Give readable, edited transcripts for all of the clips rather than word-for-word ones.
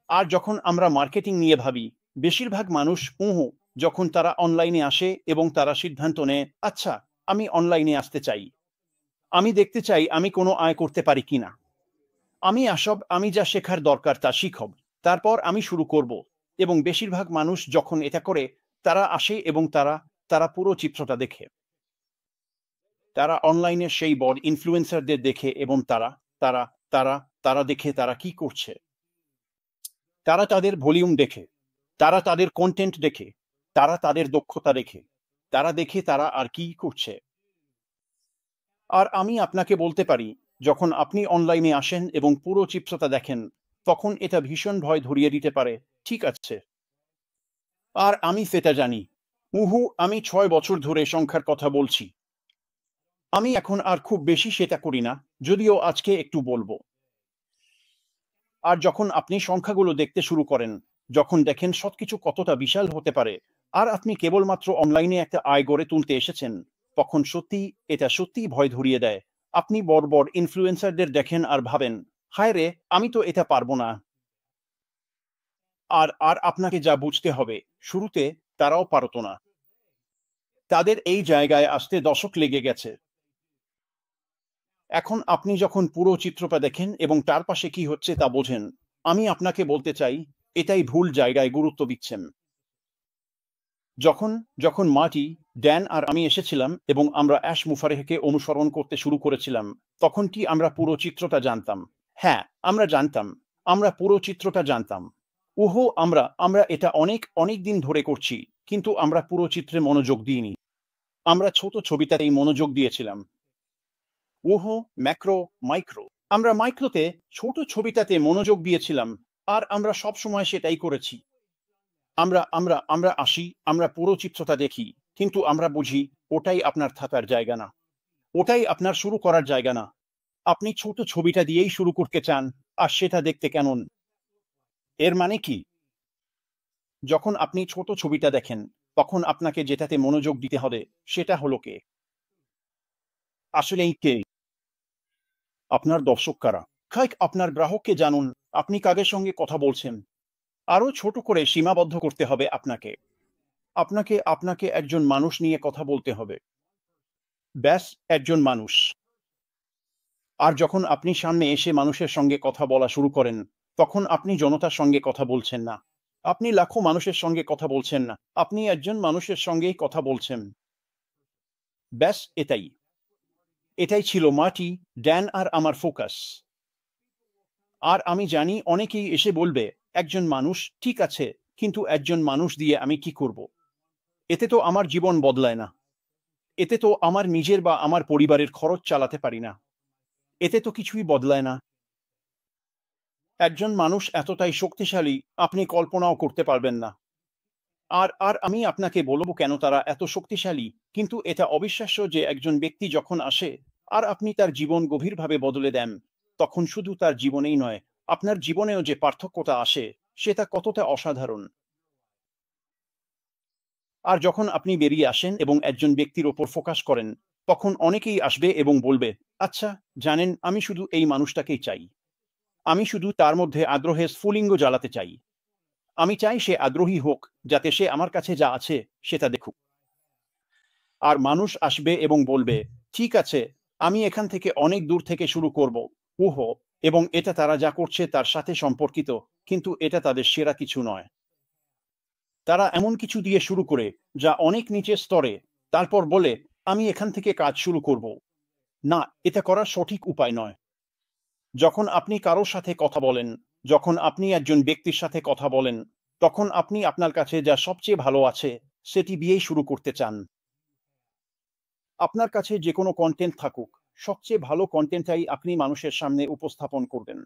আর যখন আমরা মার্কেটিং নিয়ে ভাবি, বেশিরভাগ মানুষ যখন তারা অনলাইনে আসে এবং তারা সিদ্ধান্ত নেয়, আচ্ছা আমি অনলাইনে আসতে চাই, আমি দেখতে চাই আমি কোনো আয় করতে পারি কিনা, আমি যা শেখার দরকার তা শিখব, তারপর আমি শুরু করব। এবং বেশিরভাগ মানুষ যখন এটা করে, তারা আসে এবং তারা তারা পুরো চিত্রটা দেখে। তারা অনলাইনে সেই বড় ইনফ্লুয়েন্সারদের দেখে এবং তারা তারা তারা তারা দেখে তারা কি করছে, তারা তাদের ভলিউম দেখে, তারা তাদের কন্টেন্ট দেখে, তারা তাদের দক্ষতা দেখে, তারা দেখে তারা আর কি করছে। আর আমি আপনাকে বলতে পারি, যখন আপনি অনলাইনে আসেন এবং পুরো চিত্রটা দেখেন, তখন এটা ভীষণ ভয় ধরিয়ে দিতে পারে, ঠিক আছে? আর আমি সেটা জানি। আমি ৬ বছর ধরে সংখ্যার কথা বলছি। আমি এখন আর খুব বেশি সেটা করি না, যদিও আজকে একটু বলবো। আর যখন আপনি সংখ্যাগুলো দেখতে শুরু করেন, যখন দেখেন সবকিছু কতটা বিশাল হতে পারে, আর আপনি কেবলমাত্র অনলাইনে একটা আয় গড়ে তুলতে এসেছেন, তখন এটা সত্যিই ভয় ধরিয়ে দেয়। আপনি বড় বড় ইনফ্লুয়েন্সারদের দেখেন আর ভাবেন, হায় রে, আমি তো এটা পারবো না। আর আর আপনাকে যা বুঝতে হবে, শুরুতে তারাও পারত না। তাদের এই জায়গায় আসতে দশক লেগে গেছে। এখন আপনি যখন পুরো চিত্রটা দেখেন এবং তার পাশে কি হচ্ছে তা বোঝেন, আমি আপনাকে বলতে চাই, এটাই ভুল জায়গায় গুরুত্ব দিচ্ছেন। যখন যখন মার্টি, ড্যান আর আমি এসেছিলাম এবং আমরা অ্যাশ মুফারেহকে অনুসরণ করতে শুরু করেছিলাম, তখন কি আমরা পুরো চিত্রটা জানতাম? হ্যাঁ, আমরা জানতাম। আমরা পুরো চিত্রটা জানতাম। আমরা আমরা এটা অনেক অনেক দিন ধরে করছি, কিন্তু আমরা পুরো চিত্রে মনোযোগ দিইনি। আমরা ছোট ছবিটাতেই মনোযোগ দিয়েছিলাম। Macro, micro. আমরা মাইক্রোতে, ছোট ছবিটাতে মনোযোগ দিয়েছিলাম, আর আমরা সবসময় সেটাই করেছি। আমরা আমরা আমরা আসি, আমরা পুরো চিত্রটা দেখি, কিন্তু আমরা বুঝি ওটাই আপনার থাকার জায়গা না। ওটাই আপনার শুরু করার জায়গা না। আপনি ছোট ছবিটা দিয়েই শুরু করতে চান, আর সেটা দেখতে কেমন? এর মানে কি? যখন আপনি ছোট ছবিটা দেখেন, তখন আপনাকে যেটাতে মনোযোগ দিতে হবে, সেটা হলো কে? আসলেই কে? আপনার দর্শক কারা? আপনার গ্রাহককে জানুন, আপনি কাদের সঙ্গে কথা বলছেন। আরও ছোট করে সীমাবদ্ধ করতে হবে আপনাকে। আপনাকে আপনাকে একজন মানুষ নিয়ে কথা বলতে হবে। ব্যাস, একজন মানুষ। আর যখন আপনি সামনে এসে মানুষের সঙ্গে কথা বলা শুরু করেন, তখন আপনি জনতার সঙ্গে কথা বলছেন না। আপনি লাখো মানুষের সঙ্গে কথা বলছেন না। আপনি একজন মানুষের সঙ্গেই কথা বলছেন। ব্যাস এটাই। এটাই ছিল মার্টি, ড্যান আর আমার ফোকাস। আর আমি জানি অনেকেই এসে বলবে, একজন মানুষ, ঠিক আছে, কিন্তু একজন মানুষ দিয়ে আমি কি করব? এতে তো আমার জীবন বদলায় না। এতে তো আমার নিজের বা আমার পরিবারের খরচ চালাতে পারি না। এতে তো কিছুই বদলায় না। একজন মানুষ এতটাই শক্তিশালী, আপনি কল্পনাও করতে পারবেন না। আর আর আমি আপনাকে বলব কেন তারা এত শক্তিশালী, কিন্তু এটা অবিশ্বাস্য যে একজন ব্যক্তি যখন আসে, আর আপনি তার জীবন গভীরভাবে বদলে দেন, তখন শুধু তার জীবনেই নয়, আপনার জীবনেও যে পার্থক্যটা আসে, সেটা কতটা অসাধারণ। আর যখন আপনি বেরিয়ে আসেন এবং একজন ব্যক্তির ওপর ফোকাস করেন, তখন অনেকেই আসবে এবং বলবে, আচ্ছা, জানেন, আমি শুধু এই মানুষটাকেই চাই। আমি শুধু তার মধ্যে আগ্রহের স্ফুলিঙ্গ জ্বালাতে চাই। আমি চাই সে আগ্রহী হোক, যাতে সে আমার কাছে যা আছে সেটা দেখুক। আর মানুষ আসবে এবং বলবে, ঠিক আছে, আমি এখান থেকে অনেক দূর থেকে শুরু করব। উহো এবং এটা তারা যা করছে তার সাথে সম্পর্কিত, কিন্তু এটা তাদের সেরা কিছু নয়। তারা এমন কিছু দিয়ে শুরু করে, যা অনেক নিচের স্তরে, তারপর বলে, আমি এখান থেকে কাজ শুরু করব। না, এটা করার সঠিক উপায় নয়। যখন আপনি কারো সাথে কথা বলেন, যখন আপনি একজন ব্যক্তির সাথে কথা বলেন, তখন আপনি আপনার কাছে যা সবচেয়ে ভালো আছে, সেটি দিয়েই শুরু করতে চান। আপনার কাছে যে কোনো কন্টেন্ট থাকুক, সবচেয়ে ভালো কন্টেন্টটাই আপনি মানুষের সামনে উপস্থাপন করবেন।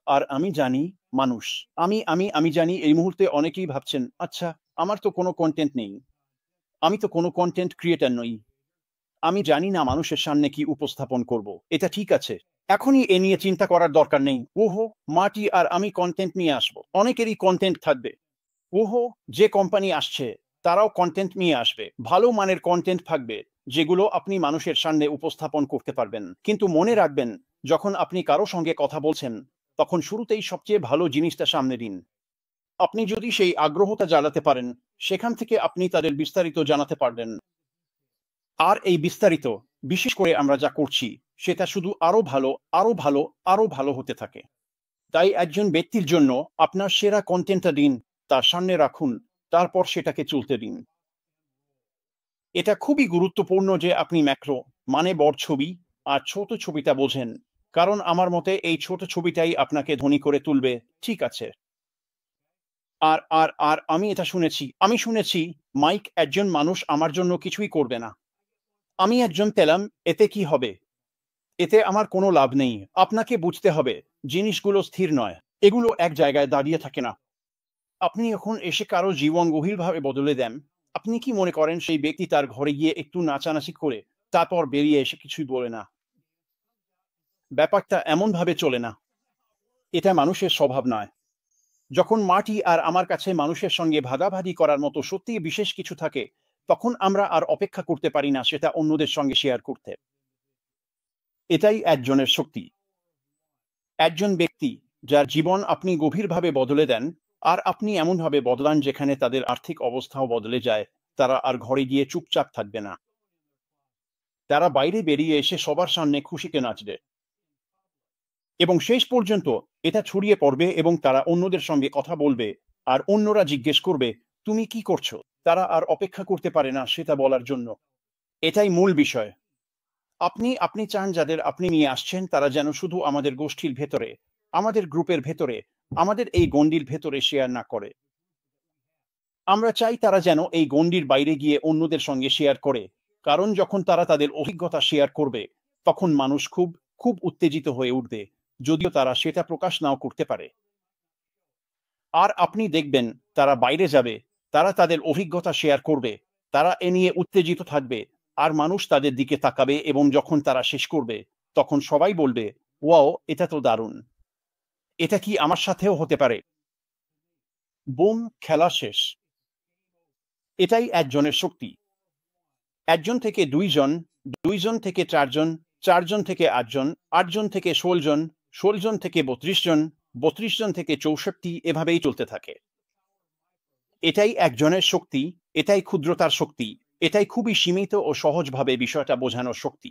আর আমি জানি, মানুষ, আমি জানি এই মুহূর্তে অনেকেই ভাবছেন, আচ্ছা, আমার তো কোনো কন্টেন্ট নেই। আমি তো কোনো কন্টেন্ট ক্রিয়েটর নই। আমি জানি না মানুষের সামনে কি উপস্থাপন করব। এটা ঠিক আছে। এখনই এ নিয়ে চিন্তা করার দরকার নেই। মার্টি আর আমি কন্টেন্ট নিয়ে আসব। অনেকেরই কন্টেন্ট থাকবে। ওহো, যে কোম্পানি আসছে, তারাও কন্টেন্ট নিয়ে আসবে। ভালো মানের কন্টেন্ট থাকবে, যেগুলো আপনি মানুষের সামনে উপস্থাপন করতে পারবেন। কিন্তু মনে রাখবেন, যখন আপনি কারো সঙ্গে কথা বলছেন, তখন শুরুতেই সবচেয়ে ভালো জিনিসটা সামনে দিন। আপনি যদি সেই আগ্রহটা জ্বালাতে পারেন, সেখান থেকে আপনি তাদের বিস্তারিত জানাতে পারবেন। আর এই বিস্তারিত, বিশেষ করে আমরা যা করছি, সেটা শুধু আরো ভালো, আরো ভালো, আরো ভালো হতে থাকে। তাই একজন ব্যক্তির জন্য আপনার সেরা কন্টেন্টটা দিন, তার সামনে রাখুন, তারপর সেটাকে চলতে দিন। এটা খুবই গুরুত্বপূর্ণ যে আপনি ম্যাক্রো মানে বড় ছবি আর ছোট ছবিটা বোঝেন, কারণ আমার মতে এই ছোট ছবিটাই আপনাকে ধনী করে তুলবে। ঠিক আছে? আর আমি এটা শুনেছি। আমি শুনেছি মাইক একজন মানুষ আমার জন্য কিছুই করবে না। আমি একজন পেলাম, এতে কি হবে? এতে আমার কোনো লাভ নেই। আপনাকে বুঝতে হবে জিনিসগুলো স্থির নয়। এগুলো এক জায়গায় দাঁড়িয়ে থাকে না। আপনি যখন এসে কারো জীবন গভীরভাবে বদলে দেন, আপনি কি মনে করেন সেই ব্যক্তি তার ঘরে গিয়ে একটু নাচানাচি করে তারপর বেরিয়ে এসে কিছুই বলে না? ব্যাপারটা এমনভাবে চলে না। এটা মানুষের স্বভাব নয়। যখন মাটি আর আমার কাছে মানুষের সঙ্গে ভাগাভাগি করার মতো সত্যিই বিশেষ কিছু থাকে, তখন আমরা আর অপেক্ষা করতে পারি না সেটা অন্যদের সঙ্গে শেয়ার করতে। এটাই একজনের শক্তি। একজন ব্যক্তি যার জীবন আপনি গভীরভাবে বদলে দেন, আর আপনি এমনভাবে বদলান যেখানে তাদের আর্থিক অবস্থাও বদলে যায়, তারা আর ঘরে গিয়ে চুপচাপ থাকবে না। তারা বাইরে বেরিয়ে এসে সবার সামনে খুশিতে নাচবে। এবং শেষ পর্যন্ত এটা ছড়িয়ে পড়বে এবং তারা অন্যদের সঙ্গে কথা বলবে, আর অন্যরা জিজ্ঞেস করবে, তুমি কি করছো? তারা আর অপেক্ষা করতে পারে না সেটা বলার জন্য। এটাই মূল বিষয়। আপনি আপনি চান যাদের আপনি নিয়ে আসছেন তারা যেন শুধু আমাদের গোষ্ঠীর ভেতরে, আমাদের গ্রুপের ভেতরে, আমাদের এই গণ্ডির ভেতরে শেয়ার না করে। আমরা চাই তারা যেন এই গণ্ডির বাইরে গিয়ে অন্যদের সঙ্গে শেয়ার করে। কারণ যখন তারা তাদের অভিজ্ঞতা শেয়ার করবে, তখন মানুষ খুব, খুব উত্তেজিত হয়ে উঠবে, যদিও তারা সেটা প্রকাশ নাও করতে পারে। আর আপনি দেখবেন তারা বাইরে যাবে, তারা তাদের অভিজ্ঞতা শেয়ার করবে, তারা এ নিয়ে উত্তেজিত থাকবে, আর মানুষ তাদের দিকে তাকাবে এবং যখন তারা শেষ করবে, তখন সবাই বলবে, ওয়াও, এটা তো দারুণ। এটা কি আমার সাথেও হতে পারে? বুম, খেলা শেষ। এটাই একজনের শক্তি। একজন থেকে দুইজন, দুইজন থেকে চারজন, চারজন থেকে আটজন, আটজন থেকে ১৬ জন, ১৬ জন থেকে ৩২ জন, ৩২ জন থেকে ৬৪, এভাবেই চলতে থাকে। এটাই একজনের শক্তি, এটাই ক্ষুদ্রতার শক্তি, এটাই খুবই সীমিত ও সহজভাবে বিষয়টা বোঝানোর শক্তি।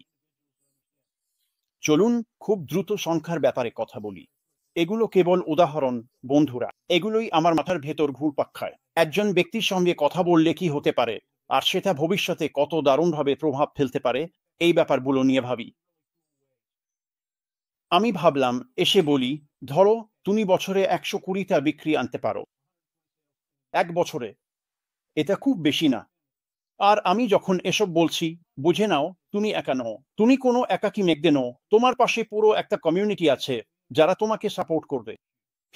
চলুন খুব দ্রুত সংখ্যার ব্যাপারে কথা বলি। এগুলো কেবল উদাহরণ, বন্ধুরা। এগুলোই আমার মাথার ভেতর ঘুরপাক খায়। একজন ব্যক্তির সঙ্গে কথা বললে কি হতে পারে, আর সেটা ভবিষ্যতে কত দারুণভাবে প্রভাব ফেলতে পারে, এই ব্যাপারগুলো নিয়ে ভাবি। আমি ভাবলাম এসে বলি, ধরো তুমি বছরে ১২০টা বিক্রি আনতে পারো। ১ বছরে। এটা খুব বেশি না। আর আমি যখন এসব বলছি, বুঝে নাও তুমি একা নও। তুমি কোনো একাকী মেঘদে নও। তোমার পাশে পুরো একটা কমিউনিটি আছে যারা তোমাকে সাপোর্ট করবে।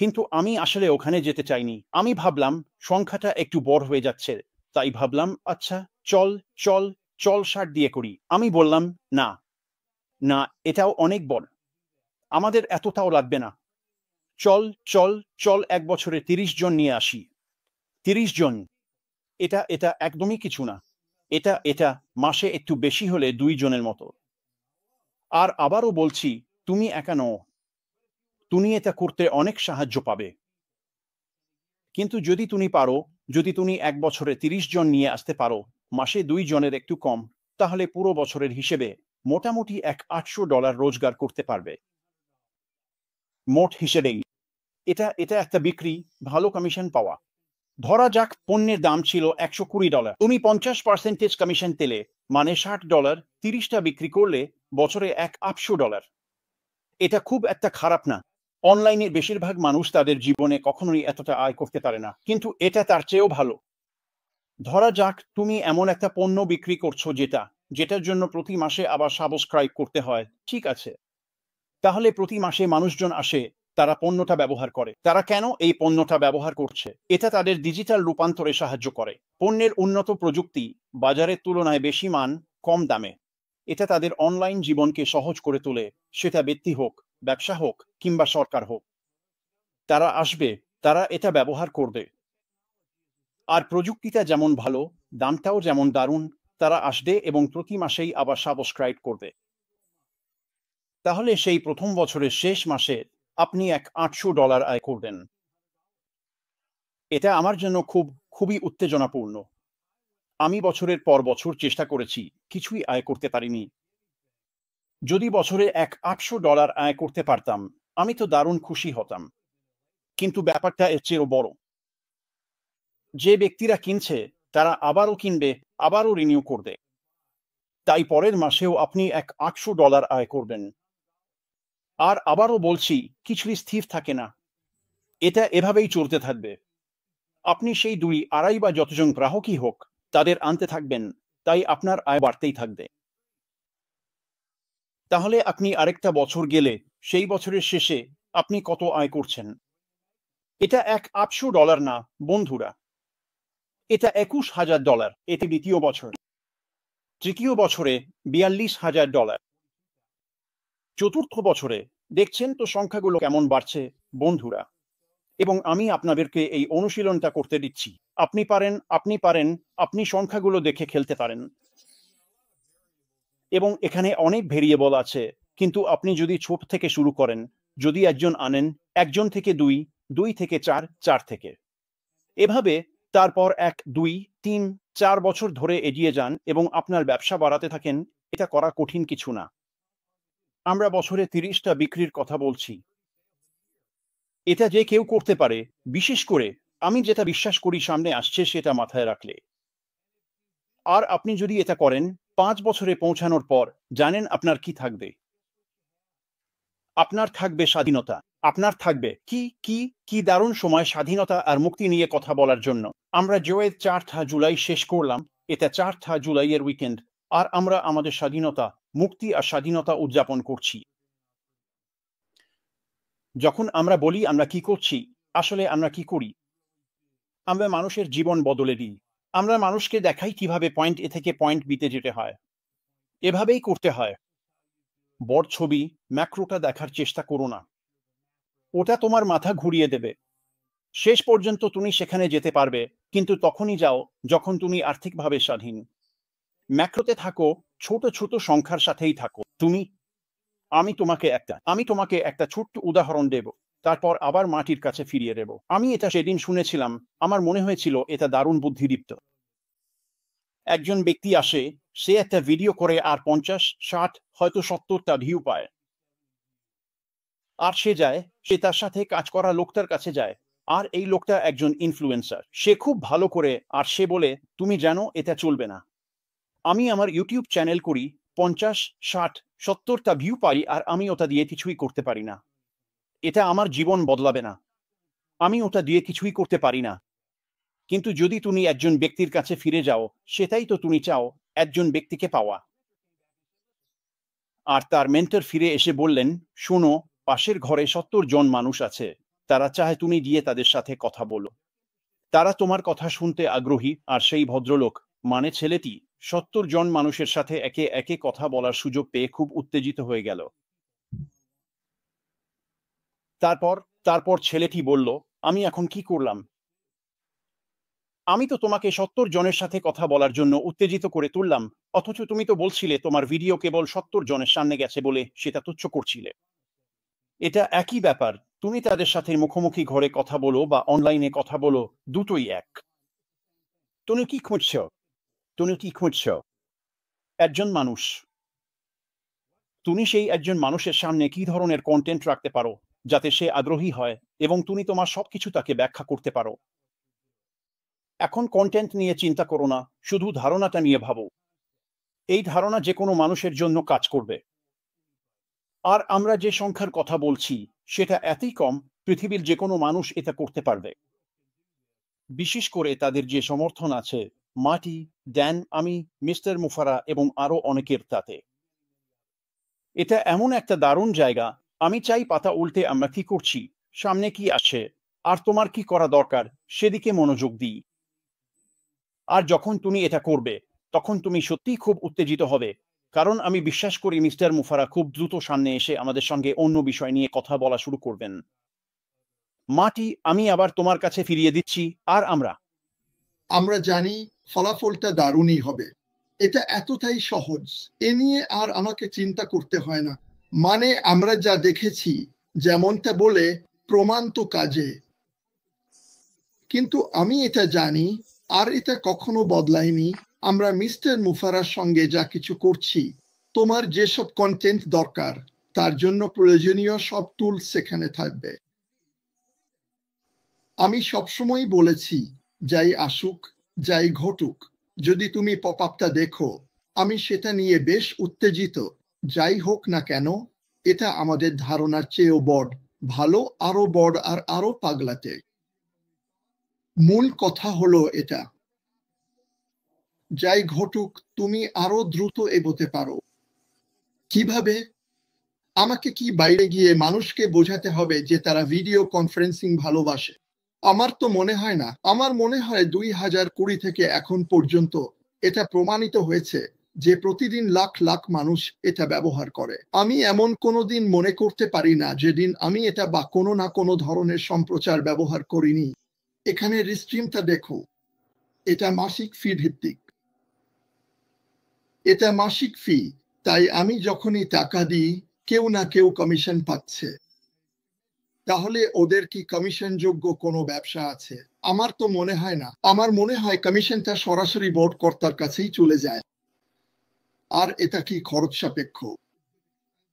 কিন্তু আমি আসলে ওখানে যেতে চাইনি। আমি ভাবলাম সংখ্যাটা একটু বড় হয়ে যাচ্ছে। তাই ভাবলাম আচ্ছা, চল, চল, চল ৬০ দিয়ে করি। আমি বললাম, না, না, এটাও অনেক বড়। আমাদের এতটাও লাগবে না। চল, চল, চল ১ বছরে ৩০ জন নিয়ে আসি। ৩০ জন। এটা একদমই কিছু না। এটা মাসে একটু বেশি হলে ২ জনের মতো। আর আবারও বলছি, তুমি একা নও। তুমি এটা করতে অনেক সাহায্য পাবে। কিন্তু যদি তুমি পারো, যদি তুমি ১ বছরে ৩০ জন নিয়ে আসতে পারো, মাসে ২ জনের একটু কম, তাহলে পুরো বছরের হিসেবে মোটামুটি $৮০০ রোজগার করতে পারবে। মোট হিসেবেই। এটা একটা বিক্রি, ভালো কমিশন পাওয়া। ধরা যাক পণ্যের দাম ছিল $১২০। তুমি ৫০% কমিশন পেলে, মানে $৬০, ৩০টা বিক্রি করলে বছরে $৮০০। এটা খুব একটা খারাপ না। অনলাইনে বেশিরভাগ মানুষ তাদের জীবনে কখনোই এতটা আয় করতে পারে না। কিন্তু এটা তার চেয়েও ভালো। ধরা যাক তুমি এমন একটা পণ্য বিক্রি করছো যেটার জন্য প্রতি মাসে আবার সাবস্ক্রাইব করতে হয়। ঠিক আছে। তাহলে প্রতি মাসে মানুষজন আসে, তারা পণ্যটা ব্যবহার করে। তারা কেন এই পণ্যটা ব্যবহার করছে? এটা তাদের ডিজিটাল রূপান্তরে সাহায্য করে। পণ্যের উন্নত প্রযুক্তি, বাজারের তুলনায় বেশি মান, কম দামে। এটা তাদের অনলাইন জীবনকে সহজ করে তোলে, সেটা ব্যক্তি হোক, ব্যবসা হোক, কিংবা সরকার হোক। তারা আসবে, তারা এটা ব্যবহার করবে। আর প্রযুক্তিটা যেমন ভালো, দামটাও যেমন দারুণ, তারা আসবে এবং প্রতি মাসেই আবার সাবস্ক্রাইব করবে। তাহলে সেই প্রথম বছরের শেষ মাসে আপনি এক $800 আয় করবেন। এটা আমার জন্য খুবই উত্তেজনাপূর্ণ। আমি বছরের পর বছর চেষ্টা করেছি, কিছুই আয় করতে পারিনি। যদি বছরে এক $800 আয় করতে পারতাম, আমি তো দারুণ খুশি হতাম। কিন্তু ব্যাপারটা এর চেয়েও বড়। যে ব্যক্তিরা কিনছে, তারা আবারও কিনবে, আবারও রিনিউ করবে। তাই পরের মাসেও আপনি এক $800 আয় করবেন। আর আবারও বলছি, কিছুই স্থির থাকে না। এটা এভাবেই চলতে থাকবে। আপনি সেই 2-2.5 বা যতজন গ্রাহকই হোক, তাদের আনতে থাকবেন, তাই আপনার আয় বাড়তেই থাকবে। তাহলে আপনি আরেকটা বছর গেলে, সেই বছরের শেষে আপনি কত আয় করছেন? এটা এক $800 না, বন্ধুরা। এটা $21,000। এটি দ্বিতীয় বছর। তৃতীয় বছরে $42,000। চতুর্থ বছরে দেখছেন তো সংখ্যাগুলো কেমন বাড়ছে, বন্ধুরা। এবং আমি আপনাদেরকে এই অনুশীলনটা করতে দিচ্ছি। আপনি পারেন, আপনি সংখ্যাগুলো দেখে খেলতে পারেন। এবং এখানে অনেক ভেরিয়েবল আছে, কিন্তু আপনি যদি ছোট থেকে শুরু করেন, যদি একজন আনেন, 1 থেকে 2, 2 থেকে 4, 4 থেকে। এভাবে তারপর 1, 2, 3, 4 বছর ধরে এগিয়ে যান এবং আপনার ব্যবসা বাড়াতে থাকেন। এটা করা কঠিন কিছু না। আমরা বছরে 30টা বিক্রির কথা বলছি। এটা যে কেউ করতে পারে, বিশেষ করে আমি যেটা বিশ্বাস করি সামনে আসছে সেটা মাথায় রাখলে। আর আপনি যদি এটা করেন, 5 বছরে পৌঁছানোর পর জানেন আপনার কি থাকবে? আপনার থাকবে স্বাধীনতা। আপনার থাকবে কি দারুণ সময় স্বাধীনতা আর মুক্তি নিয়ে কথা বলার জন্য। আমরা জয়ের 4 জুলাই শেষ করলাম। এটা 4 জুলাইয়ের উইকেন্ড। আর আমরা আমাদের স্বাধীনতা, মুক্তি আর স্বাধীনতা উদযাপন করছি। যখন আমরা বলি আমরা কি করছি, আসলে আমরা কি করি? আমরা মানুষের জীবন বদলে দিই। আমরা মানুষকে দেখাই কিভাবে পয়েন্ট এ থেকে পয়েন্ট বিতে যেতে হয়। এভাবেই করতে হয়। বড় ছবি, ম্যাক্রোটা দেখার চেষ্টা করো না। ওটা তোমার মাথা ঘুরিয়ে দেবে। শেষ পর্যন্ত তুমি সেখানে যেতে পারবে, কিন্তু তখনই যাও যখন তুমি আর্থিকভাবে স্বাধীন। ম্যাক্রোতে থাকো, ছোট ছোট সংখ্যার সাথেই থাকো। আমি তোমাকে একটা ছোট্ট উদাহরণ দেব, তারপর আবার মাটির কাছে ফিরিয়ে দেব। আমি এটা সেদিন শুনেছিলাম, আমার মনে হয়েছিল এটা দারুণ বুদ্ধিদীপ্ত। একজন ব্যক্তি আসে, সে একটা ভিডিও করে আর 50, 60, হয়তো 70টা ভিউ পায়। আর সে তার সাথে কাজ করা লোকটার কাছে যায়। আর এই লোকটা একজন ইনফ্লুয়েন্সার। সে খুব ভালো করে, আর সে বলে, তুমি জানো এটা চলবে না। আমি আমার ইউটিউব চ্যানেল করি, 50, 60, 70টা ভিউ পাই, আর আমি ওটা দিয়ে কিছুই করতে পারি না। এটা আমার জীবন বদলাবে না। আমি ওটা দিয়ে কিছুই করতে পারি না। কিন্তু যদি তুমি একজন ব্যক্তির কাছে ফিরে যাও, সেটাই তো তুমি চাও, একজন ব্যক্তিকে পাওয়া। আর তার মেন্টর ফিরে এসে বললেন, শোনো, পাশের ঘরে 70 জন মানুষ আছে। তারা চায় তুমি গিয়ে তাদের সাথে কথা বলো। তারা তোমার কথা শুনতে আগ্রহী। আর সেই ভদ্রলোক, মানে ছেলেটি, 70 জন মানুষের সাথে একে একে কথা বলার সুযোগ পেয়ে খুব উত্তেজিত হয়ে গেল। তারপর তারপর ছেলেটি বলল, আমি এখন কি করলাম? আমি তো তোমাকে 70 জনের সাথে কথা বলার জন্য উত্তেজিত করে তুললাম, অথচ তুমি তো বলছিলে তোমার ভিডিও কেবল 70 জনের সামনে গেছে বলে সেটা তুচ্ছ করছিলে। এটা একই ব্যাপার। তুমি তাদের সাথে মুখোমুখি ঘরে কথা বলো বা অনলাইনে কথা বলো, দুটোই এক। তুমি কি খুঁজছ? তুমি কি খুঁজছ? একজন মানুষ। তুমি সেই একজন মানুষের সামনে কি ধরনের কন্টেন্ট রাখতে পারো, যাতে সে আগ্রহী হয় এবং তুমি তোমার সবকিছু তাকে ব্যাখ্যা করতে পারো। এখন কন্টেন্ট নিয়ে চিন্তা করো না, শুধু ধারণাটা নিয়ে ভাবো। এই ধারণা যে কোনো মানুষের জন্য কাজ করবে। আর আমরা যে সংখ্যার কথা বলছি, সেটা এতই কম, পৃথিবীর যে কোনো মানুষ এটা করতে পারবে। বিশেষ করে তাদের যে সমর্থন আছে, মাটি, ড্যান, আমি, মিস্টার মুফারা এবং আরও অনেকের তাতে। এটা এমন একটা দারুণ জায়গা। আমি চাই পাতা উল্টে আমরা কি করছি, সামনে কি আসে, আর তোমার কি করা দরকার, সেদিকে মনোযোগ দিই। আর যখন তুমি এটা করবে, তখন তুমি সত্যিই খুব উত্তেজিত হবে, কারণ আমি বিশ্বাস করি মিস্টার মুফারা খুব দ্রুত সামনে এসে আমাদের সঙ্গে অন্য বিষয় নিয়ে কথা বলা শুরু করবেন। মাটি, আমি আবার তোমার কাছে ফিরিয়ে দিচ্ছি। আর আমরা জানি ফলাফলটা দারুণই হবে। এটা এতটাই সহজ, এ নিয়ে আর আমাকে চিন্তা করতে হয় না। মানে আমরা যা দেখেছি যেমনটা বলে প্রমাণ তো কাজে। কিন্তু আমি এটা জানি, আর এটা কখনো বদলায়নি। আমরা মিস্টার মুফারার সঙ্গে যা কিছু করছি, তোমার যেসব কন্টেন্ট দরকার তার জন্য প্রয়োজনীয় সব টুলস সেখানে থাকবে। আমি সবসময় বলেছি, যাই আসুক, যাই ঘটুক, যদি তুমি পপ আপটা দেখো, আমি সেটা নিয়ে বেশ উত্তেজিত। যাই হোক না কেন, এটা আমাদের ধারণার চেয়েও বড়, ভালো, আরো বড় আর আরো পাগলাটে। মূল কথা হলো এটা, যাই ঘটুক তুমি আরো দ্রুত এগোতে পারো। কিভাবে? আমাকে কি বাইরে গিয়ে মানুষকে বোঝাতে হবে যে তারা ভিডিও কনফারেন্সিং ভালোবাসে? আমার তো মনে হয় না। আমার মনে হয় 2020 থেকে এখন পর্যন্ত এটা প্রমাণিত হয়েছে যে প্রতিদিন লাখ লাখ মানুষ এটা ব্যবহার করে। আমি এমন কোনো দিন মনে করতে পারি না যেদিন আমি এটা বা কোনো না কোনো ধরনের সম্প্রচার ব্যবহার করিনি। এখানে রিস্ট্রিমটা দেখো, এটা মাসিক ফি ভিত্তিক। এটা মাসিক ফি, তাই আমি যখনই টাকা দিই, কেউ না কেউ কমিশন পাচ্ছে। তাহলে ওদের কি কমিশনযোগ্য কোনো ব্যবসা আছে? আমার তো মনে হয় না। আমার মনে হয় কমিশনটা সরাসরি বোর্ড কর্তার কাছেই চলে যায়। আর এটা কি খরচ সাপেক্ষ?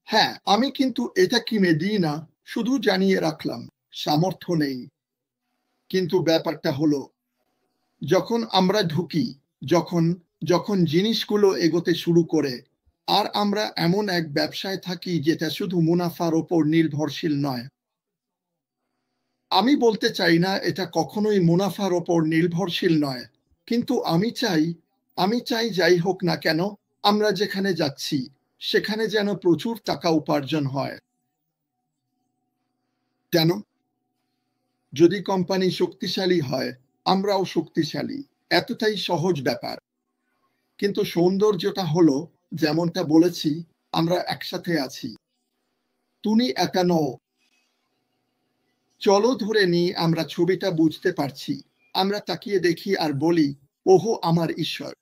হ্যাঁ, আমি কিন্তু এটা কিনে দিই না, শুধু জানিয়ে রাখলাম সামর্থ্য নেই। কিন্তু ব্যাপারটা হলো, যখন আমরা ঢুকি, যখন যখন জিনিসগুলো এগোতে শুরু করে, আর আমরা এমন এক ব্যবসায় থাকি যেটা শুধু মুনাফার ওপর নির্ভরশীল নয়। আমি বলতে চাই না এটা কখনোই মুনাফার ওপর নির্ভরশীল নয়, কিন্তু আমি চাই যাই হোক না কেন, আমরা যেখানে যাচ্ছি সেখানে যেন প্রচুর টাকা উপার্জন হয়। কেন? যদি কোম্পানি শক্তিশালী হয়, আমরাও শক্তিশালী। এতটাই সহজ ব্যাপার। কিন্তু সৌন্দর্যটা হলো, যেমনটা বলেছি, আমরা একসাথে আছি। তুমি একা নও। চলো ধরে নিই আমরা ছবিটা বুঝতে পারছি। আমরা তাকিয়ে দেখি আর বলি, ওহো আমার ঈশ্বর।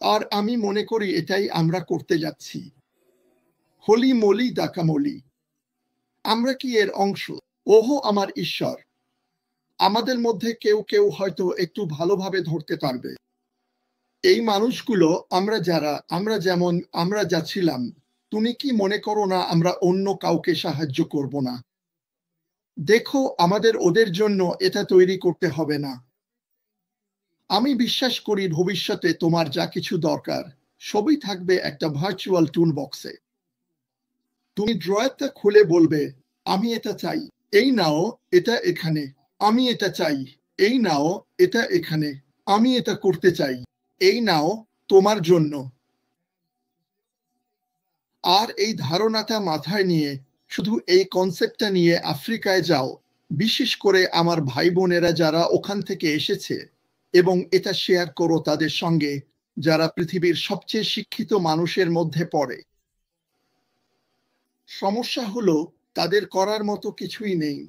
আর আমি মনে করি এটাই আমরা করতে যাচ্ছি। হোলি মোলি ডাকামলি। আমরা কি এর অংশ? ওহো আমার ঈশ্বর। আমাদের মধ্যে কেউ কেউ হয়তো একটু ভালোভাবে ধরতে পারবে। এই মানুষগুলো আমরা যা ছিলাম, তুমি কি মনে করো না আমরা অন্য কাউকে সাহায্য করব না? দেখো, আমাদের ওদের জন্য এটা তৈরি করতে হবে না। আমি বিশ্বাস করি ভবিষ্যতে তোমার যা কিছু দরকার সবই থাকবে একটা ভার্চুয়াল টুল বক্সে। তুমি ড্রয়ারটা খুলে বলবে, আমি এটা চাই, এই নাও, এটা এখানে। আমি এটা চাই, এই নাও, এটা এখানে। আমি এটা করতে চাই, এই নাও, তোমার জন্য। আর এই ধারণাটা মাথায় নিয়ে, শুধু এই কনসেপ্টটা নিয়ে আফ্রিকায় যাও, বিশেষ করে আমার ভাই বোনেরা যারা ওখান থেকে এসেছে, এবং এটা শেয়ার করো তাদের সঙ্গে, যারা পৃথিবীর সবচেয়ে শিক্ষিত মানুষের মধ্যে পড়ে। সমস্যা হলো, তাদের করার মতো কিছুই নেই।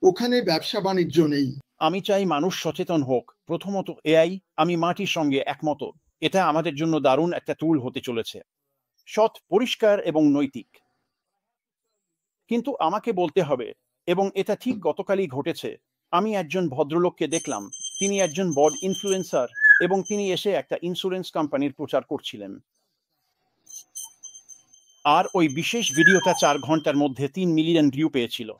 ওখানে ব্যবসা বাণিজ্য নেই। আমি চাই মানুষ সচেতন হোক। প্রথমত এআই, আমি মাটির সঙ্গে একমত। এটা আমাদের জন্য দারুণ একটা টুল হতে চলেছে, সৎ, পরিষ্কার এবং নৈতিক। কিন্তু আমাকে বলতে হবে, এবং এটা ঠিক গতকালই ঘটেছে, আমি একজন ভদ্রলোককে দেখলাম, তিনি একজন বড় ইনফ্লুয়েন্সার, এবং তিনি এসে একটা ইন্স্যুরেন্স কোম্পানির প্রচার করছিলেন। আর ওই বিশেষ ভিডিওটা 4 ঘন্টার মধ্যে 3 মিলিয়ন ভিউ পেয়েছিল।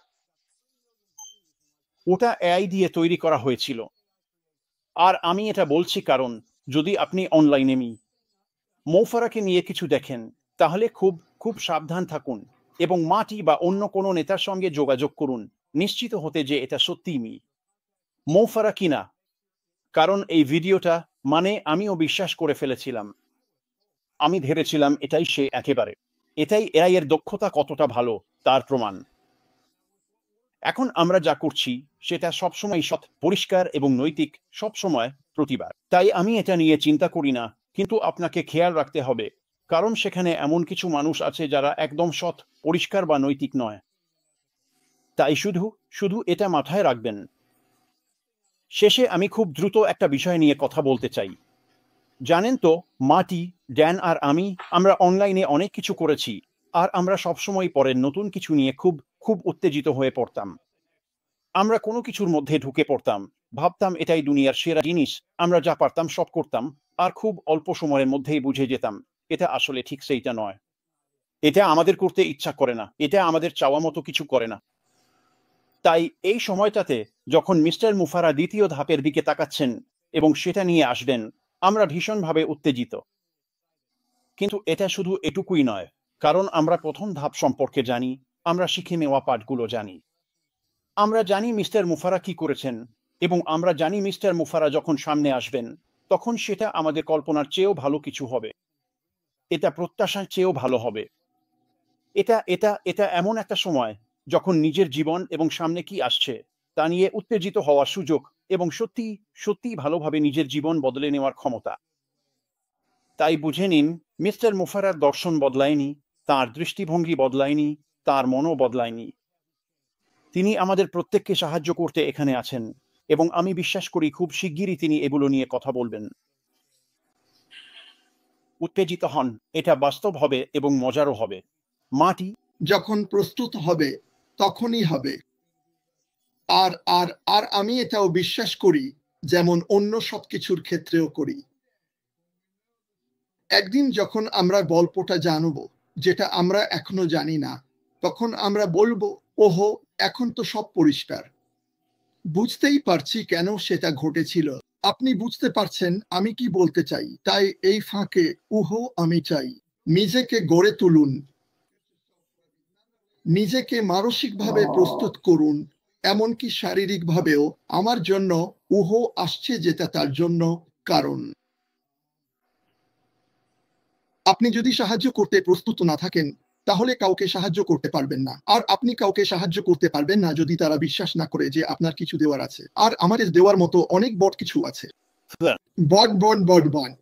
ওটা এআই দিয়ে তৈরি করা হয়েছিল। আর আমি এটা বলছি কারণ, যদি আপনি অনলাইনে মৌফারাকে নিয়ে কিছু দেখেন, তাহলে খুব খুব সাবধান থাকুন, এবং মাটি বা অন্য কোনো নেতার সঙ্গে যোগাযোগ করুন, নিশ্চিত হতে যে এটা সত্যিই মৌফারা কিনা। কারণ এই ভিডিওটা, মানে আমিও বিশ্বাস করে ফেলেছিলাম। আমি ভেবেছিলাম এটাই সে একেবারে। এটাই এআই এর দক্ষতা কতটা ভালো তার প্রমাণ। এখন আমরা যা করছি সেটা সবসময় সৎ, পরিষ্কার এবং নৈতিক, সবসময় প্রতিবার। তাই আমি এটা নিয়ে চিন্তা করি না, কিন্তু আপনাকে খেয়াল রাখতে হবে, কারণ সেখানে এমন কিছু মানুষ আছে যারা একদম সৎ, পরিষ্কার বা নৈতিক নয়। তাই শুধু শুধু এটা মাথায় রাখবেন। শেষে আমি খুব দ্রুত একটা বিষয় নিয়ে কথা বলতে চাই। জানেন তো, মাটি, ড্যান আর আমরা অনলাইনে অনেক কিছু করেছি, আর আমরা সবসময় পরের নতুন কিছু নিয়ে খুব খুব উত্তেজিত হয়ে পড়তাম। আমরা কোনো কিছুর মধ্যে ঢুকে পড়তাম, ভাবতাম এটাই দুনিয়ার সেরা জিনিস, আমরা যা পারতাম সব করতাম, আর খুব অল্প সময়ের মধ্যেই বুঝে যেতাম এটা আসলে ঠিক সেইটা নয়। এটা আমাদের করতে ইচ্ছা করে না, এটা আমাদের চাওয়া মতো কিছু করে না। তাই এই সময়টাতে যখন মিস্টার মুফারা দ্বিতীয় ধাপের দিকে তাকাচ্ছেন এবং সেটা নিয়ে আসবেন, আমরা ভীষণভাবে উত্তেজিত। কিন্তু এটা শুধু এটুকুই নয়, কারণ আমরা প্রথম ধাপ সম্পর্কে জানি, আমরা শিখে নেওয়া পাঠগুলো জানি। আমরা জানি মিস্টার মুফারা কি করেছেন, এবং আমরা জানি মিস্টার মুফারা যখন সামনে আসবেন তখন সেটা আমাদের কল্পনার চেয়েও ভালো কিছু হবে। এটা প্রত্যাশার চেয়েও ভালো হবে। এটা এটা এটা এমন একটা সময় যখন নিজের জীবন এবং সামনে কি আসছে তা নিয়ে উত্তেজিত হওয়ার সুযোগ এবং সত্যি সত্যি ভালোভাবে নিজের জীবন বদলে নেওয়ার ক্ষমতা। তাই বুঝে নিন, মিস্টার মুফারার দর্শন বদলায়নি, তার দৃষ্টিভঙ্গি বদলায়নি, তার মনও বদলায়নি। তিনি আমাদের প্রত্যেককে সাহায্য করতে এখানে আছেন, এবং আমি বিশ্বাস করি খুব শিগগিরই তিনি এগুলো নিয়ে কথা বলবেন। উত্তেজিত হন, এটা বাস্তব হবে এবং মজারও হবে। মাটি যখন প্রস্তুত হবে তখনই হবে। আর আর আর আমি এটাও বিশ্বাস করি, যেমন অন্য সবকিছুর ক্ষেত্রেও করি, একদিন যখন আমরা গল্পটা জানব যেটা আমরা এখনো জানি না, তখন আমরা বলবো, ওহো, এখন তো সব পরিষ্কার, বুঝতেই পারছি কেন সেটা ঘটেছিল। আপনি বুঝতে পারছেন আমি কি বলতে চাই? তাই এই ফাঁকে উহো আমি চাই, নিজেকে গড়ে তুলুন, নিজেকে মানসিকভাবে প্রস্তুত করুন, এমনকি শারীরিকভাবেও। আমার জন্য উহো আসছে যেটা তার জন্য কারণ। আপনি যদি সাহায্য করতে প্রস্তুত না থাকেন তাহলে কাউকে সাহায্য করতে পারবেন না। আর আপনি কাউকে সাহায্য করতে পারবেন না যদি তারা বিশ্বাস না করে যে আপনার কিছু দেওয়ার আছে। আর আমাদের দেওয়ার মতো অনেক বড় কিছু আছে। বড বড বড বড